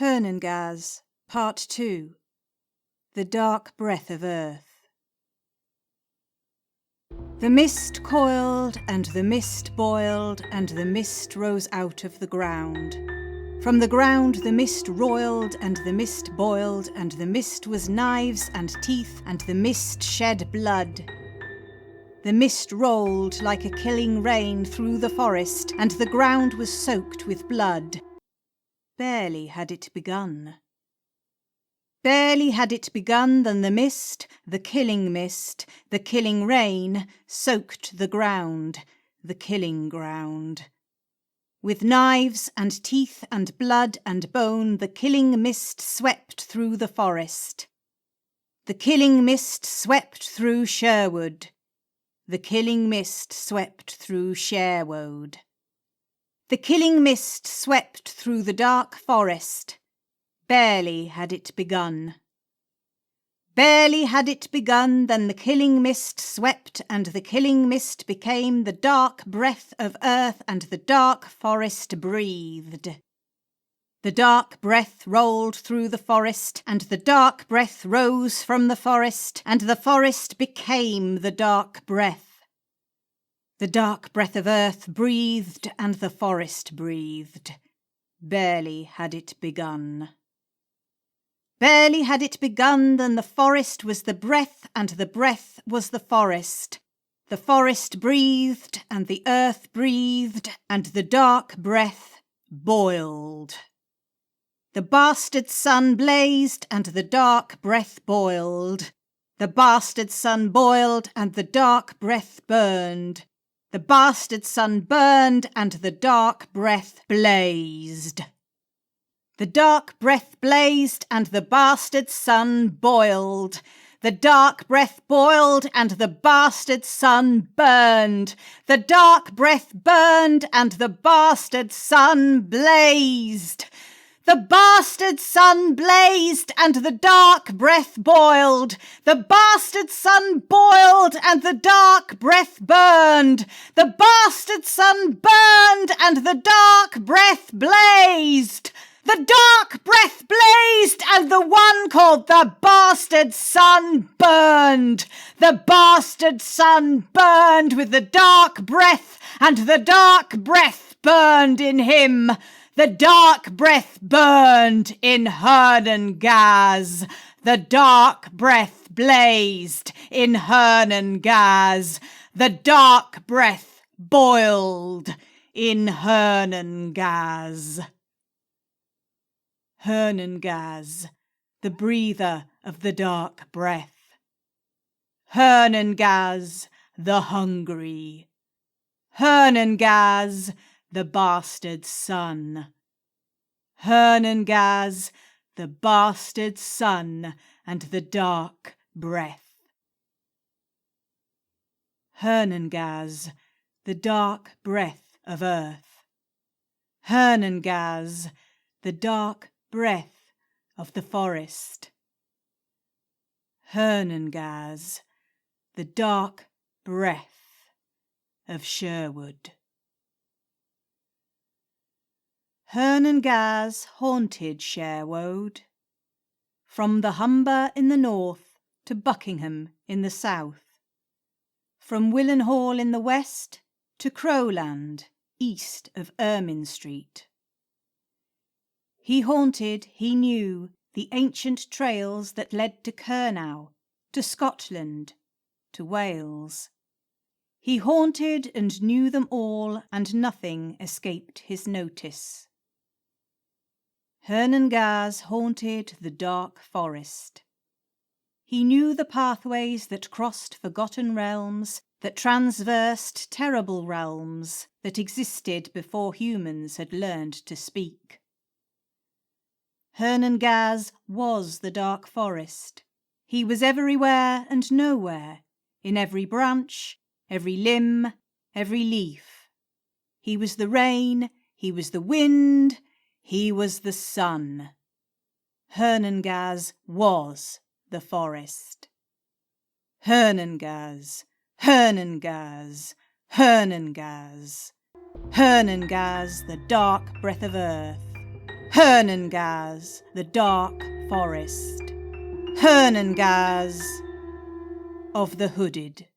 Hurnungaz, Part 2. The Dark Breath of Earth. The mist coiled, and the mist boiled, and the mist rose out of the ground. From the ground the mist roiled, and the mist boiled, and the mist was knives and teeth, and the mist shed blood. The mist rolled like a killing rain through the forest, and the ground was soaked with blood. Barely had it begun. Barely had it begun than the mist, the killing rain, soaked the ground, the killing ground. With knives and teeth and blood and bone, the killing mist swept through the forest. The killing mist swept through Sherewode. The killing mist swept through Sherewode. The killing mist swept through the dark forest. Barely had it begun. Barely had it begun than the killing mist swept, and the killing mist became the dark breath of earth, and the dark forest breathed. The dark breath rolled through the forest, and the dark breath rose from the forest, and the forest became the dark breath. The dark breath of earth breathed, and the forest breathed. Barely had it begun. Barely had it begun than the forest was the breath, and the breath was the forest. The forest breathed, and the earth breathed, and the dark breath boiled. The bastard sun blazed, and the dark breath boiled. The bastard sun boiled, and the dark breath burned. The bastard sun burned, and the dark breath blazed. The dark breath blazed, and the bastard sun boiled. The dark breath boiled, and the bastard sun burned. The dark breath burned, and the bastard sun blazed. The bastard sun blazed, and the dark breath boiled. The bastard sun boiled, and the dark breath burned. The bastard sun burned, and the dark breath blazed. The dark breath blazed, and the one called the bastard sun burned. The bastard sun burned with the dark breath, and the dark breath burned in him. The dark breath burned in Hurnungaz. The dark breath blazed in Hurnungaz. The dark breath boiled in Hurnungaz. Hurnungaz, the breather of the dark breath. Hurnungaz, the hungry. Hurnungaz, the bastard son. Hurnungaz, the bastard son, and the dark breath. Hurnungaz, the dark breath of earth. Hurnungaz, the dark breath of the forest. Hurnungaz, the dark breath of Sherewode. Hurnungaz haunted Sherewode. From the Humber in the north to Buckingham in the south. From Willenhall in the west to Crowland east of Ermine Street. He haunted, he knew, the ancient trails that led to Kernow, to Scotland, to Wales. He haunted and knew them all, and nothing escaped his notice. Hurnungaz haunted the dark forest. He knew the pathways that crossed forgotten realms, that transversed terrible realms that existed before humans had learned to speak. Hurnungaz was the dark forest. He was everywhere and nowhere, in every branch, every limb, every leaf. He was the rain, he was the wind, he was the sun. Hurnungaz was the forest. Hurnungaz, Hurnungaz, Hurnungaz. Hurnungaz, the dark breath of earth. Hurnungaz, the dark forest. Hurnungaz of the hooded.